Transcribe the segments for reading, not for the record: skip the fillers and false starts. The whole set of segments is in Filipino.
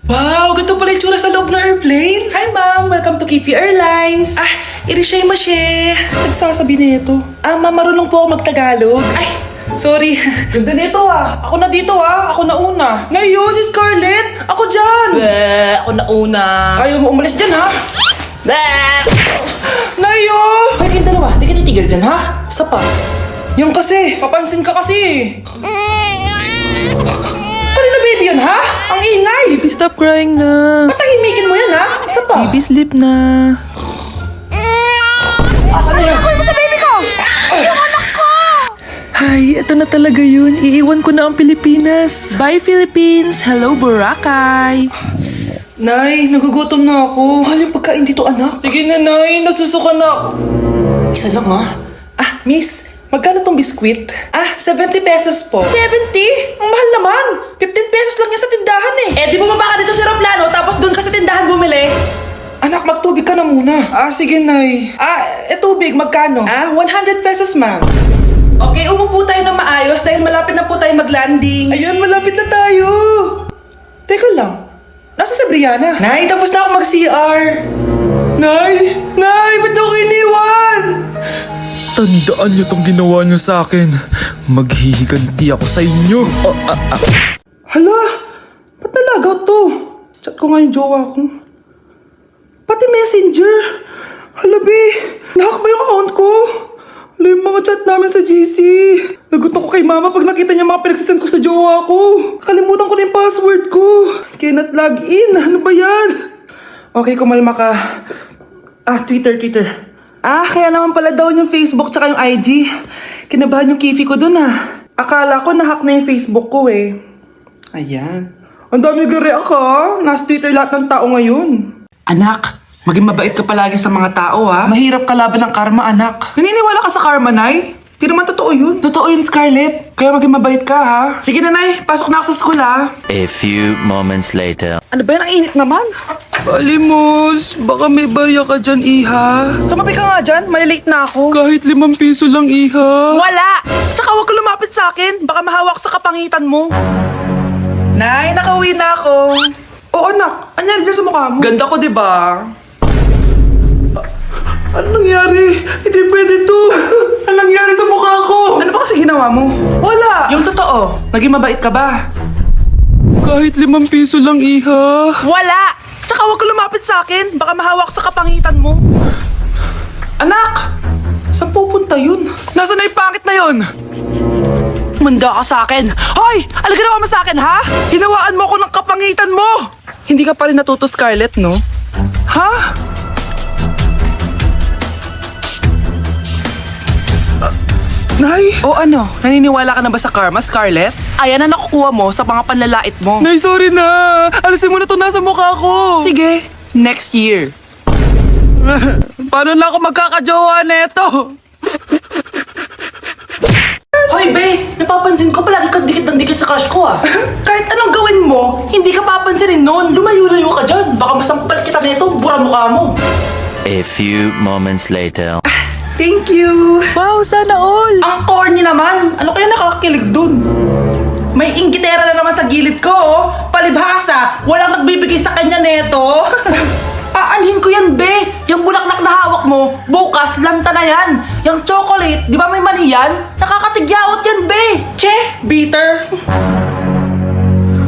Wow, ganito pala yung tsura sa loob ng airplane. Hi ma'am, welcome to Kifi Airlines. Irishay mashe. Nagsasabi na ito. Ma'am, marunong po ako magtagalog. Ay, sorry. Ganda nito Ako na dito Ako na una. Ngayon, si Scarlett. Ako dyan. Ako na una. Ayaw mo umalis dyan Nayo! Hoy, kayong dalawa, di ka titigil dyan, ha? Isa pa. Yung kasi, papansin ka kasi. Kanina baby yun, ha? Ang ingay! Baby, stop crying na. Patahimikin mo yan, ha? Isa pa. Baby, sleep na. Asan na yan? Ako mo sa baby ko! Yung anak ko! Hay, ito na talaga yun. Iiwan ko na ang Pilipinas. Bye, Philippines! Hello, Boracay! Nay, nagugutom na ako. Mahal yung pagkain dito, anak. Sige na, Nay. Nasusuka na ako. Isa lang, Miss, magkano tong biskwit? 70 pesos po. 70? Ang mahal naman. 15 pesos lang yan sa tindahan Di bumaba ka dito sa aeroplano, tapos doon ka sa tindahan bumili. Anak, magtubig ka na muna. Sige, Nay. Tubig, magkano? 100 pesos, ma'am. Okay, umupo tayo na maayos dahil malapit na po tayo mag-landing. Ayun, malapit na tayo. Teka lang. Nasa si Brianna? Nay, tapos na ako mag-CR. Nay! Nay! Ba't ako iniwan? Tandaan niyo tong ginawa niyo sa akin. Maghihiganti ako sa inyo. Hala! Ba't nalagaw to? Chat ko nga yung jowa ko. Pati messenger. Hala, be. Nahack ba yung account ko? Hala, yung mga chat namin sa GC. Nagutot ko kay mama pag nakita niya mga pinagsasend ko sa jowa ko. Nakalimutan ko na yung password ko. Cannot log in. Ano ba yan? Okay, kumalma ka. Twitter. Kaya naman pala daw yung Facebook tsaka yung IG. Kinabahan yung Kifi ko dun Akala ko nahack na yung Facebook ko Ayan. Ang dami nag-react Nasa Twitter lahat ng tao ngayon. Anak, maging mabait ka palagi sa mga tao Mahirap kalaban ng karma, anak. Naniniwala ka sa karma, Nay? Di naman totoo yun. Totoo yun, Scarlett. Kaya maging mabait ka, Sige na, Nay. Pasok na ako sa school, A few moments later. Ano ba yan? Ang init naman. Balimos, baka may barya ka dyan, Iha. Tumabi ka nga dyan. Malilate na ako. Kahit 5 piso lang, Iha. Wala! Tsaka huwag ka lumapit sa akin. Baka mahawak sa kapangitan mo. Nay, nakauwi na ako. Oo, anak. Anyari dyan sa mukha mo? Ganda ko, diba? Ano nangyari? Hindi pwede to. Ano nangyari sa mukha ko? Ano ba kasi ginawa mo? Wala. Yung totoo, naging mabait ka ba? Kahit 5 piso lang, Iha. Wala. Tsaka huwag ka lumapit sa akin. Baka mahawak sa kapangitan mo. Anak! Saan pupunta yun? Nasaan na yung pangit na yun? Manda ka sa akin. Hoy! Ano ginawa mo sa akin, ha? Hinawaan mo ako ng kapangitan mo! Hindi ka pa rin natuto, Scarlett, no? Ha? Nay? O ano? Naniniwala ka na ba sa karma, Scarlett? Ayan na nakukuha mo sa mga panlalait mo. Nay, sorry na. Alisin mo na to nasa mukha ko. Sige, next year. Paano na ako magkakajowa neto? Hoy, be! Napapansin ko palagi kang dikit ng dikit sa crush ko, Kahit anong gawin mo, Hindi ka papansinin nun. Lumayo-layo ka dyan. Baka masampal kita nito, bura mukha mo. A few moments later. thank you! Wow, sana all. Ang corny naman! Ano kaya nakakakilig dun? May inggitera na naman sa gilid ko, Palibhasa, walang nagbibigay sa kanya neto. Aanhin ko yan, be! Yung bulaklak na hawak mo, bukas, lanta na yan. Yung chocolate, di ba may mani yan? Nakakatigyawat yan, be. Che! Bitter!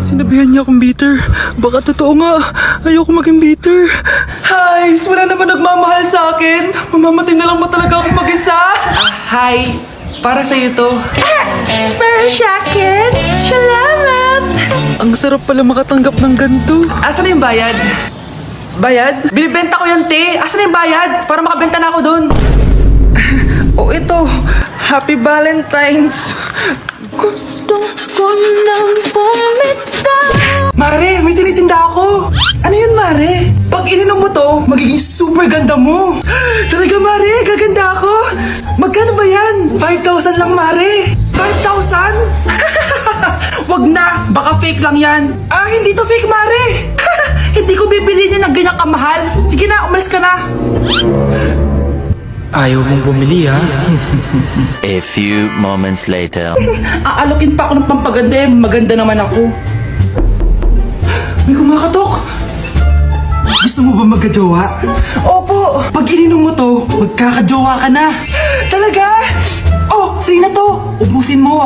Sinabihan niya akong bitter. Baka totoo nga. Ayoko maging bitter. Hi! Wala naman nagmamahal sa akin. Mamamatay na lang ba talaga akong mag-isa? Hi! Para sa'yo to. Para sa akin? Salamat! Ang sarap pala makatanggap ng ganito. Asan na yung bayad? Bayad? Binibenta ko yan, te. Asan na yung bayad? Para makabenta na ako doon. Ito. Happy Valentine's. Gusto ko nang bumitaw. Mare, may tinitinda ako. Ano yun, Mare? Pag ininom mo to, magiging super ganda mo. Talaga, Mare, gaganda ako. Magkano ba yan? 5,000 lang, Mare. 5,000? Wag na, baka fake lang yan. Hindi to fake, Mare. Hindi ko bibili niya ng ganyang kamahal. Sige na, umalis ka na. Ayaw mong bumili, ha? A few moments later. Aalokin pa ako ng pampaganda, maganda naman ako. May kumakatok. Gusto mo ba magkajowa? Opo! Pag ininom mo to, magkakajowa ka na. Talaga? Oh, sige na to. Ubusin mo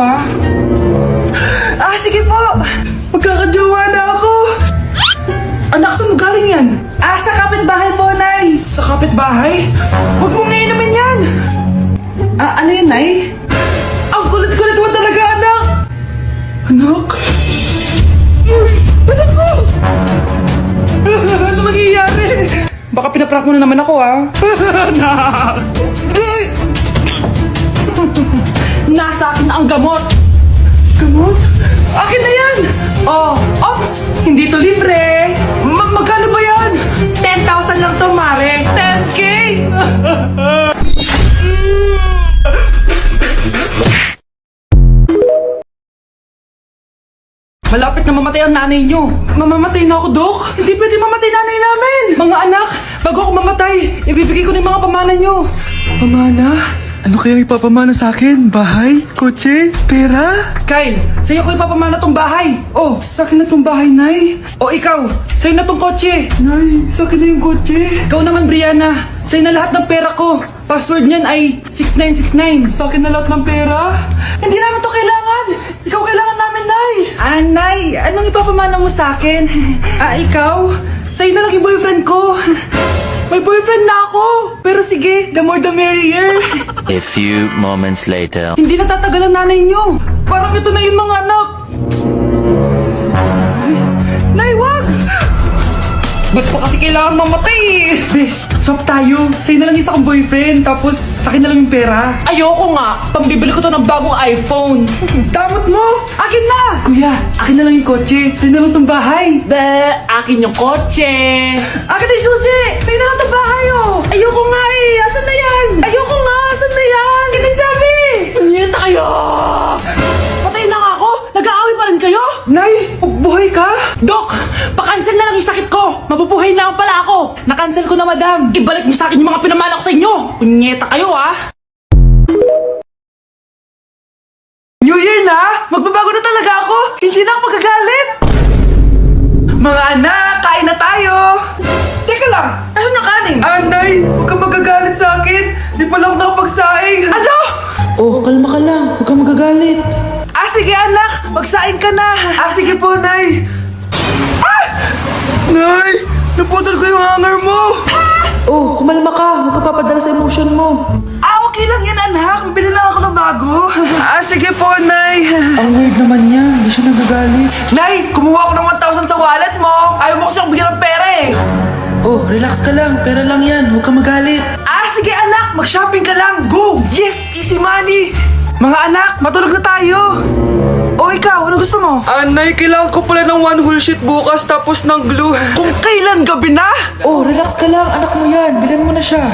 sige po. Magkakajowa na ako. Anak, saan mo galing yan? Sa kapitbahay po, Nay. Sa kapitbahay? Huwag mo nga inumin yan. Ano yan, Nay? Ang kulit-kulit mo talaga, anak. Anak? Anak ko! Ano nangyayari? Baka pinaprank mo na naman ako, Anak! Nasa akin ang gamot. Gamot? Akin na yan! Ops! Hindi to libre! Magkano ba yan? 10,000 lang to, Mare. 10K! Malapit na mamatay ang nanay nyo. Mamamatay na ako, Dok. Hindi pwede mamatay nanay namin. Mga anak, bago ako mamatay, ibibigay ko na yung mga pamana nyo. Pamana? Ano kaya ipapamana sa akin? Bahay? Kotse? Pera? Kyle, sa'yo ko ipapamana tong bahay. Oh, sa akin na tong bahay, Nay. O ikaw, sa'yo na tong kotse. Nay, sa akin na yung kotse. Ikaw naman, Brianna. Sa'yo na lahat ng pera ko. Password niyan ay 6969. Sa akin na lahat ng pera? Hindi namin to kailangan. Ikaw kailangan namin, Nay. Nay, anong ipapamana mo sa akin? Ikaw? Sa'yo na lang yung boyfriend ko. May boyfriend na ako. Pero sige, the more the merrier. A few moments later. Hindi natatagal ang nanay niyo. Parang ito na yung mga anak. Nay, wag! Ba't pa kasi kailangan mamatay? Be, swap tayo. Sa'yo na lang isa kong boyfriend, tapos sa akin na lang yung pera. Ayoko nga. Pambibili ko to ng bagong iPhone. Damot mo! Akin na! Kuya, akin na lang yung kotse. Sa'yo na lang itong bahay. Be, akin yung kotse. Akin na yung susi! Sa'yo na lang itong bahay, Ayoko nga Asan na yan? Ayoko nga! Asan na yan? Akin na yung sabi! Nyeta kayo! Patay na nga ako. Nag-aaway pa rin kayo? Nay, buhay ka? Dok, pa-cancel na lang yung sakit ko. Mabubuhay na lang pala ako. Na-cancel ko na, madam. Ibalik niyo sa akin yung mga pinamala ko sa inyo. Nyeta kayo, New Year na! Magbabago na talaga ako! Hindi na ako magagalit! Mga anak, kain na tayo! Teka lang, asan yung kanin? Nay, huwag kang magagalit sa akin! Di pa lang nakapagsaing! Ano? Oh, kalma ka lang. Huwag kang magagalit. Sige anak, magsaing ka na! Sige po, Nay! Nay, naputol ko yung hanger mo! Oh, kumalma ka. Huwag kang papadala sa emotion mo. Okay lang yan, anak! Bibili lang ako ng bago! Sige po, Nay! Ang weird naman niya. Hindi siya nagagalit. Nay, kumuha ko ng 1,000 sa wallet mo! Ayaw mo kasi akong bigyan ng pera Oh, relax ka lang. Pera lang yan. Huwag kang magalit. Sige anak, mag-shopping ka lang! Go! Yes! Easy money! Mga anak, matulog na tayo! O ikaw, ano gusto mo? Nay, kailangan ko pala ng one whole sheet bukas tapos ng glue. Kung kailan gabi na? Oh, relax ka lang. Anak mo yan. Bilhan mo na siya.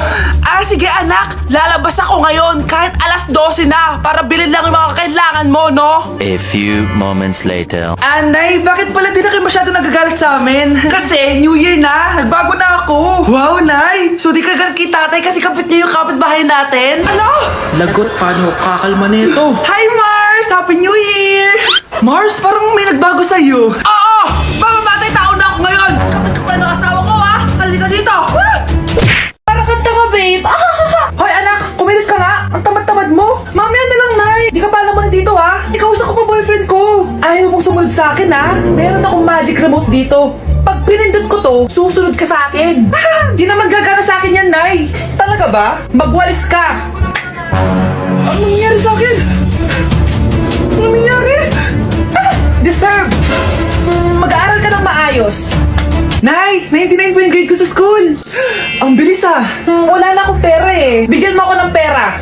Sige anak, lalabas ako ngayon kahit alas 12 na para bilhin lang yung mga kailangan mo, no? A few moments later. Nay, bakit pala di na kayo masyado nagagalit sa amin? Kasi New Year na, nagbago na ako. Wow, Nay! So di ka galit kay tatay kasi kapit niya yung kapitbahay natin? Ano? Lagot, paano kakalma nito? Hi, Mars! Happy New Year! Mars, parang may nagbago sa'yo. Oo! Mamamatay tao na ako ngayon! Kapit ko pa ng asawa ko, Halika dito! Parang kanta ka, babe. Hoy, anak! Kumilis ka nga! Ang tamad-tamad mo! Mamaya na lang, Nay! Di ka pala muna dito, Ikausap ko pa boyfriend ko! Ayaw mong sumunod sa akin, Meron akong magic remote dito. Pag pinindot ko to, susunod ka sa akin. Di naman gagana sa akin yan, Nay. Talaga ba? Magwalis ka. Ano nangyari sa akin? Ano nangyari? Deserve! Mag-aaral ka ng maayos. Nay, 99 po yung grade ko sa school. Ang bilis Wala na akong pera Bigyan mo ako ng pera.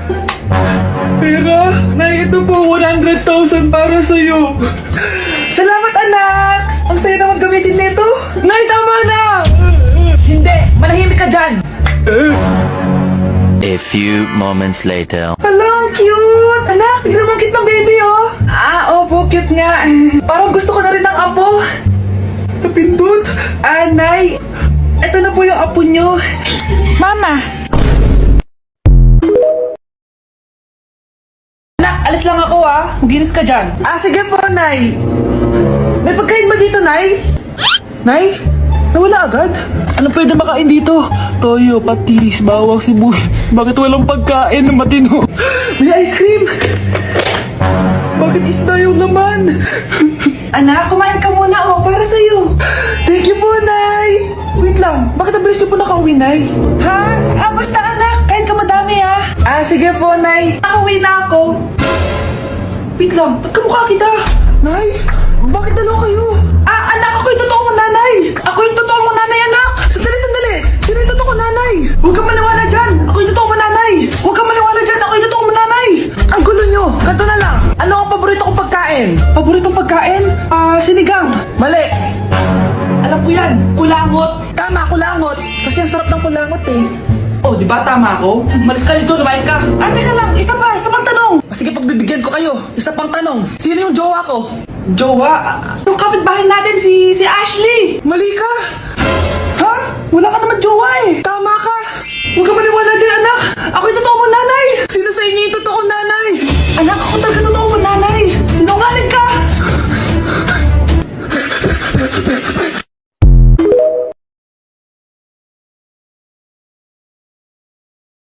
Pera? Nay, ito po 100,000 para sa'yo. Salamat, anak! Ang saya naman gamitin nito. Nay, tama na! Hindi, manahimik ka dyan. A few moments later. Hala, ang cute! Anak, tignan mo ang cute ng baby, opo, cute nga. Parang gusto ko na rin ng apo. Napindot. Nay, ito na po yung apo nyo. Mama. Anak, alis lang ako, Maginis ka dyan. Sige po, Nay. May pagkain ba dito, Nay? Nay? Nawala agad? Ano pwede makain dito? Toyo, patis, bawang, sibuyas. Bakit walang pagkain na matino? May ice cream! Bakit isda yung laman? Anak, kumain ka muna para sa'yo. Thank you po, Nay! Wait lang, bakit ang bilis niyo po nakauwi, Nay? Ha? Basta anak, kahit ka madami ha. Sige po, Nay. Nakauwi na ako. Wait lang, ba't kamukha kita? Nay, bakit dalawa kayo? Anak, ako yung totoo mong nanay. Ako yung totoo mong nanay, anak. Sandali. Sino yung totoo ko, Nanay? Huwag kang maniwala dyan. Ako yung totoo mong nanay. Huwag kang maniwala dyan. Ako yung totoo mong nanay. Ang gulo nyo! Ganto na lang! Ano ang paborito kong pagkain? Paboritong pagkain? Sinigang. Mali! Alam ko yan. Kulangot. Tama, kulangot! Kasi ang sarap ng kulangot eh. Oh, di ba tama ako? Malis ka dito, lumayas ka. Teka lang, isa pang tanong. Sige, pagbibigyan ko kayo. Isa pang tanong. Sino yung jowa ko? Jowa? Yung kapitbahay natin, si Ashley. Mali ka! Ha? Wala ka naman jowa eh. Tama ka! Huwag ka maniwala dyan, anak. Ako yung totoo mong nanay. Sino sa inyo yung totoo kong nanay? Anak, ako talaga